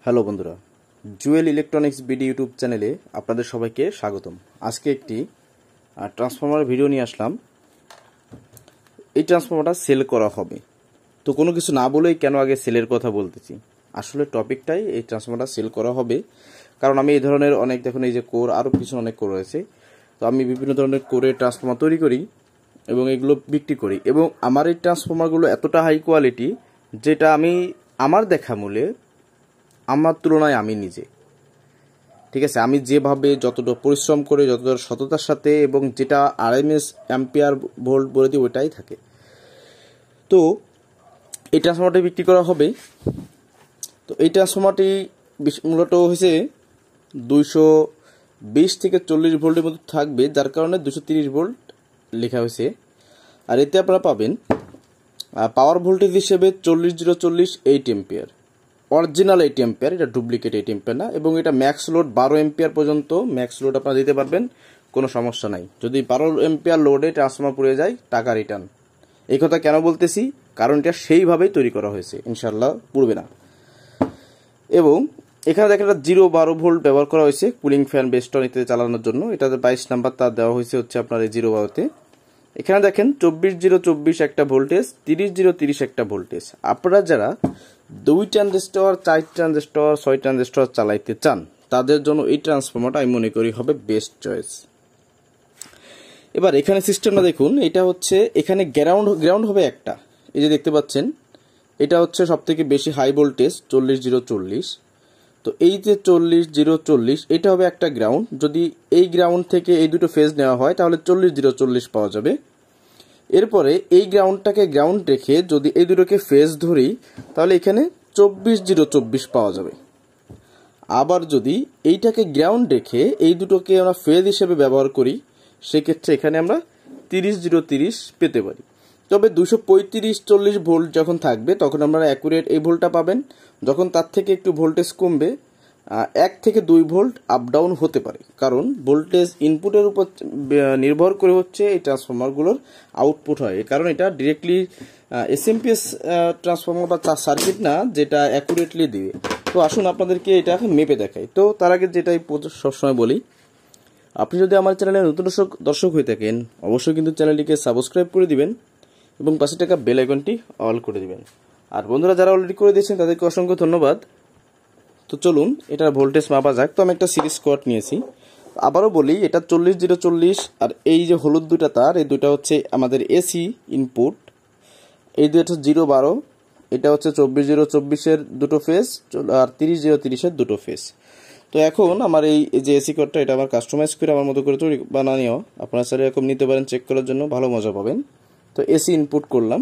Hello বন্ধুরা, Jewel electronics BD YouTube চ্যানেলে আপনাদের সবাইকে স্বাগতম। আজকে একটি ট্রান্সফরমার ভিডিও নিয়ে আসলাম। এই ট্রান্সফরমারটা সেল করা হবে, তো কোনো কিছু না বলেই কেন আগে সেলের কথা বলতেছি। আসলে টপিকটাই এই ট্রান্সফরমারটা সেল করা হবে, কারণ আমি এই ধরনের অনেক, দেখুন এই যে কোর, আরও কিছু অনেক কোর রয়েছে। তো আমি বিভিন্ন ধরনের কোরের ট্রান্সফরমার তৈরি করি এবং এগুলো বিক্রি করি, এবং আমার এই ট্রান্সফরমারগুলো এতটা হাই কোয়ালিটি যেটা আমি আমার দেখা মূল্যে, আমার তুলনায় আমি নিজে, ঠিক আছে, আমি যেভাবে যতটা পরিশ্রম করে, যতটা সততার সাথে, এবং যেটা আরএমএস অ্যাম্পিয়ার ভোল্ট বলে দিই ওইটাই থাকে। তো এই ট্রান্সফরমারটি বিক্রি করা হবে। তো এই ট্রান্সফরমারটি মূলত হয়েছে 220 থেকে 40 ভোল্টের মধ্যে থাকবে, যার কারণে 230 ভোল্ট লেখা হয়েছে। আর এতে আপনারা পাবেন পাওয়ার ভোল্টেজ হিসেবে 40 8 এম্পিয়ার, অরিজিনাল 8 এম্পিয়ার, এটা ডুপ্লিকেট 8 এম্পিয়ার না। এবং এটা ম্যাক্স লোড 12 এম্পিয়ার পর্যন্ত ম্যাক্স লোড আপনারা দিতে পারবেন, কোনো সমস্যা নাই। যদি 12 এম্পিয়ার লোডে ট্রান্সফরমার পুড়ে যায়, টাকা রিটার্ন। এই কথা কেন বলতেছি, কারণ এটা সেইভাবেই তৈরি করা হয়েছে, ইনশাল্লাহ পুড়বে না। এবং এখানে দেখেন একটা 0-12 ভোল্ট ব্যবহার করা হয়েছে কুলিং ফ্যান, বেস্টন ইত্যাদি চালানোর জন্য। এটাতে 22 নাম্বার তার দেওয়া হয়েছে হচ্ছে আপনার এই 0-12-তে। এখানে দেখেন 24-0-24 একটা ভোল্টেজ, 30-0-30 একটা ভোল্টেজ। আপনারা যারা 2 ট্রানজিস্টর, 4 ট্রানজিস্টর, 6 ট্রানজিস্টর চালাইতে চান, তাদের জন্য এই ট্রান্সফরমারটা আমি মনে করি হবে বেস্ট চয়েস। এবার এখানে সিস্টেমটা দেখুন, এটা হচ্ছে এখানে গ্রাউন্ড হবে একটা, এই যে দেখতে পাচ্ছেন, এটা হচ্ছে সব থেকে বেশি হাই ভোল্টেজ 40-0-40। তো এই যে 40-0-40 এটা হবে একটা গ্রাউন্ড। যদি এই গ্রাউন্ড থেকে এই দুটো ফেজ নেওয়া হয় তাহলে 40-0-40 পাওয়া যাবে। এরপরে এই গ্রাউন্ডটাকে গ্রাউন্ড রেখে যদি এই দুটোকে ফেজ ধরি তাহলে এখানে 24-0-24 পাওয়া যাবে। আবার যদি এইটাকে গ্রাউন্ড রেখে এই দুটোকে আমরা ফেজ হিসেবে ব্যবহার করি, সেক্ষেত্রে এখানে আমরা 30-0-30 পেতে পারি। তবে 235-40 ভোল্ট যখন থাকবে তখন আমরা অ্যাকুরেট এই ভোল্টটা পাবেন। যখন তার থেকে একটু ভোল্টেজ কমবে, 1 থেকে 2 ভোল্ট আপ ডাউন হতে পারে, কারণ ভোল্টেজ ইনপুটের উপর নির্ভর করে হচ্ছে এই ট্রান্সফরমারগুলোর আউটপুট হয়। কারণ এটা ডিরেক্টলি এসএমপিএস ট্রান্সফরমার বা সার্কিট না, যেটা অ্যাকুরেটলি দিবে। তো আসুন আপনাদেরকে এটা মেপে দেখাই। তো তার আগে যেটাই সবসময় বলি, আপনি যদি আমার চ্যানেলে নতুন দর্শক হয়ে থাকেন, অবশ্যই কিন্তু চ্যানেলটিকে সাবস্ক্রাইব করে দিবেন এবং পাশে থাকা বেল আইকনটি অল করে দিবেন। আর বন্ধুরা যারা অলরেডি করে দিয়েছেন তাদেরকে অসংখ্য ধন্যবাদ। তো চলুন এটা ভোল্টেজ মাপা যাক। তো আমি একটা সিরিজ কোয়ার্ড নিয়েছি। আবারও বলি, এটা 40-0-40, আর এই যে হলুদ দুটা তার, এই দুটা হচ্ছে আমাদের এসি ইনপুট। এই দুটো 0-12, এটা হচ্ছে 24-0-24-এর দুটো ফেজ, আর 30-0-30-এর দুটো ফেজ। তো এখন আমার এই যে এসি কোডটা, এটা আমার কাস্টমাইজ করে আমার মতো করে তৈরি বানানিও, আপনারা স্যার এরকম নিতে পারেন, চেক করার জন্য ভালো মজা পাবেন। তো এসি ইনপুট করলাম,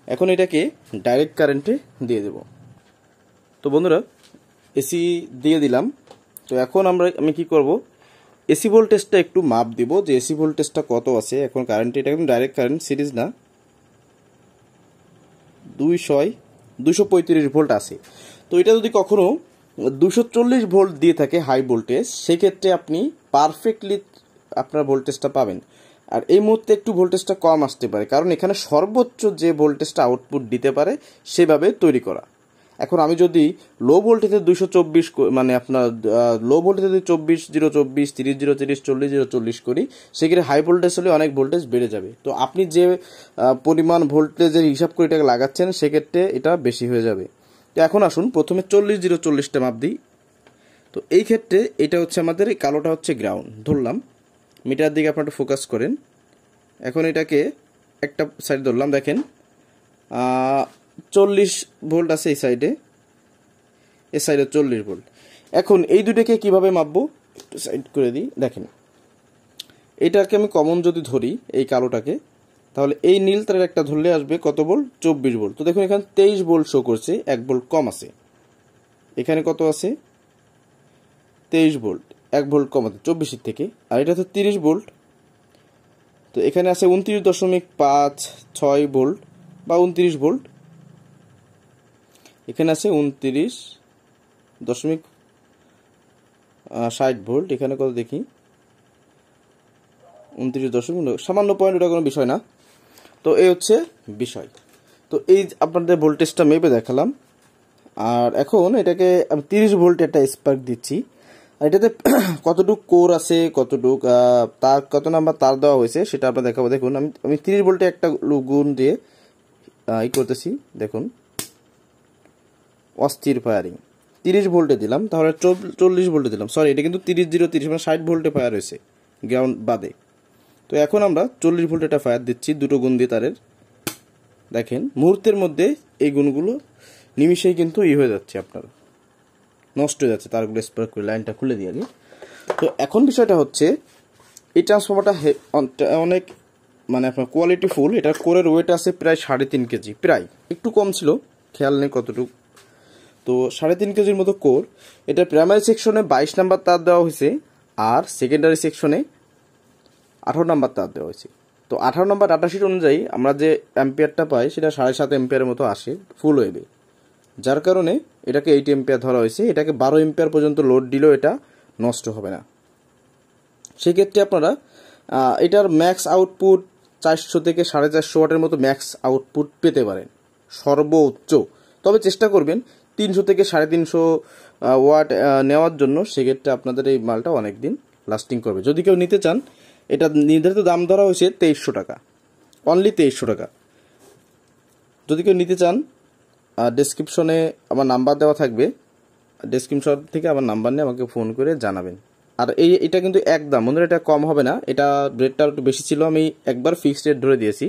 এখন এটাকে ডাইরেক্ট কারেন্টে দিয়ে দেব। তো বন্ধুরা এসি দিয়ে দিলাম। তো এখন আমি কি করব, এসি ভোল্টেজটা একটু মাপ দিব যে এসি ভোল্টেজটা কত আছে এখন কারেন্টে। এটা কিন্তু ডাইরেক্ট কারেন্ট, সিরিজ না। 235 ভোল্ট আছে। তো এটা যদি কখনো 240 ভোল্ট দিয়ে থাকে হাই ভোল্টেজ, সেক্ষেত্রে আপনি পারফেক্টলি আপনার ভোল্টেজটা পাবেন। আর এই মুহূর্তে একটু ভোল্টেজটা কম আসতে পারে, কারণ এখানে সর্বোচ্চ যে ভোল্টেজটা আউটপুট দিতে পারে সেভাবে তৈরি করা। এখন আমি যদি লো ভোল্টেজে 224, মানে আপনার লো ভোল্টেজে যদি 24-0-24, 30-0-30, 40-0-40 করি, সেক্ষেত্রে হাই ভোল্টেজ হলে অনেক ভোল্টেজ বেড়ে যাবে। তো আপনি যে পরিমাণ ভোল্টেজের হিসাব করে এটাকে লাগাচ্ছেন, সেক্ষেত্রে এটা বেশি হয়ে যাবে। তো এখন আসুন প্রথমে 40-0-40টা মাপ দিই। তো এই ক্ষেত্রে এটা হচ্ছে আমাদের, এই কালোটা হচ্ছে গ্রাউন্ড ধরলাম। মিটার দিকে আপনারা ফোকাস করেন। এখন এটাকে একটা সাইড ধরলাম, দেখেন 40 ভোল্ট আছে এই সাইডে, এই সাইডে 40 ভোল্ট। এখন এই দুটোকে কিভাবে মাপবো, একটু সাইড করে দিই। দেখেন এটাকে আমি কমন যদি ধরি, এই কালোটাকে, তাহলে এই নীল তারের একটা ধরলে আসবে কত ভোল্ট, 24 ভোল্ট। তো দেখুন এখানে 23 ভোল্ট শো করছে, 1 ভোল্ট কম আছে। এখানে কত আছে, 23 ভোল্ট, 1 ভোল্ট কম আছে 24 থেকে। আর এটা তো 30 ভোল্ট, তো এখানে আছে 29.56 ভোল্ট বা 29 ভোল্ট। এখানে আছে 29.60 ভোল্ট। এখানে কত দেখি, 29 সামান্য পয়েন্ট, ওটা কোনো বিষয় না। তো এই হচ্ছে বিষয়। তো এই আপনাদের ভোল্টেজটা মেপে দেখালাম। আর এখন এটাকে আমি 30 ভোল্ট একটা স্পার্ক দিচ্ছি। আর এটাতে কতটুক কোর আছে, কতটুক তার কত নাম্বার তার দেওয়া হয়েছে সেটা আপনার দেখাবো। দেখুন আমি 30 ভোল্টে একটা গুণ দিয়ে করতেছি। দেখুন অস্থির ফায়ারিং। 30 ভোল্টে দিলাম, তাহলে 40 ভোল্টে দিলাম, সরি এটা কিন্তু 30 মানে 60 ভোল্টে ফায়ার হয়েছে গ্রাউন্ড বাদে। তো এখন আমরা 40 ভোল্টে একটা ফায়ার দিচ্ছি দুটো গুণ দিয়ে তারের। দেখেন মুহূর্তের মধ্যে এই গুণগুলো নিমিশেই কিন্তু হয়ে যাচ্ছে, আপনার নষ্ট হয়ে যাচ্ছে তারগুলো স্পার্ক করে। লাইনটা খুলে দিয়ে আগে। তো এখন বিষয়টা হচ্ছে এই ট্রান্সফর্মারটা অনেক মানে আপনার কোয়ালিটি ফুল। এটার কোরের ওয়েট আছে প্রায় 3.5 কেজি, প্রায় একটু কম ছিল, খেয়াল নেই কতটুকু। তো 3.5 কেজির মতো কোর। এটা প্রাইমারি সেকশনে 22 নাম্বার তার দেওয়া হয়েছে, আর সেকেন্ডারি সেকশনে 18 নাম্বার তার দেওয়া হয়েছে। তো 18 নাম্বার ডাটাশিট অনুযায়ী আমরা যে অ্যাম্পিয়ারটা পাই সেটা 7.5 অ্যাম্পিয়ারের মতো আসে ফুল ওয়েভে, যার কারণে এটাকে 8 এম্পিয়ার ধরা হয়েছে। এটাকে 12 এম্পিয়ার পর্যন্ত লোড দিলেও এটা নষ্ট হবে না। সেক্ষেত্রে আপনারা এটার ম্যাক্স আউটপুট 400 থেকে 450 ওয়াটের মতো ম্যাক্স আউটপুট পেতে পারেন সর্বোচ্চ। তবে চেষ্টা করবেন 300 থেকে 350 ওয়াট নেওয়ার জন্য। সেক্ষেত্রে আপনাদের এই মালটা অনেক দিন লাস্টিং করবে। যদি কেউ নিতে চান, এটা নির্ধারিত দাম ধরা হয়েছে 2300 টাকা, অনলি 2300 টাকা। যদি কেউ নিতে চান, ডেসক্রিপশনে আমার নাম্বার দেওয়া থাকবে, ডেসক্রিপশন থেকে আমার নাম্বার নিয়ে আমাকে ফোন করে জানাবেন। আর এটা কিন্তু একদম বন্ধুরা, এটা কম হবে না। এটা রেটটা একটু বেশি ছিল, আমি একবার ফিক্সড রেট ধরে দিয়েছি,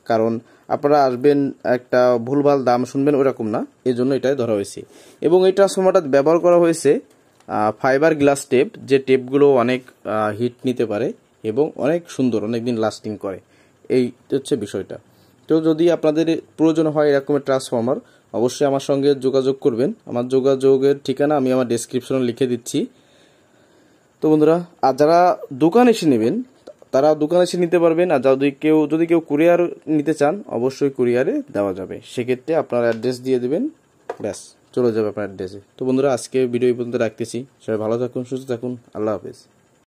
কারণ আপনারা আসবেন একটা ভুলভাল দাম শুনবেন ওরকম না, এই জন্য এটাই ধরা হয়েছে। এবং এই ট্রান্সফর্মারটা ব্যবহার করা হয়েছে ফাইবার গ্লাস টেপ, যে টেপগুলো অনেক হিট নিতে পারে এবং অনেক সুন্দর, অনেক দিন লাস্টিং করে। এই হচ্ছে বিষয়টা। তো যদি আপনাদের প্রয়োজন হয় এরকমের ট্রান্সফর্মার, অবশ্যই আমার সঙ্গে যোগাযোগ করবেন। আমার যোগাযোগের ঠিকানা আমি আমার ডেসক্রিপশনে লিখে দিচ্ছি। তো বন্ধুরা, আর যারা দোকানে এসে নেবেন তারা দোকানে এসে নিতে পারবেন। আর যদি কেউ কুরিয়ার নিতে চান, অবশ্যই কুরিয়ারে দেওয়া যাবে। সেক্ষেত্রে আপনার অ্যাড্রেস দিয়ে দেবেন, ব্যাস চলে যাবে আপনার অ্যাড্রেসে। তো বন্ধুরা, আজকে ভিডিও এই পর্যন্ত রাখতেছি। সবাই ভালো থাকুন, সুস্থ থাকুন, আল্লাহ হাফেজ।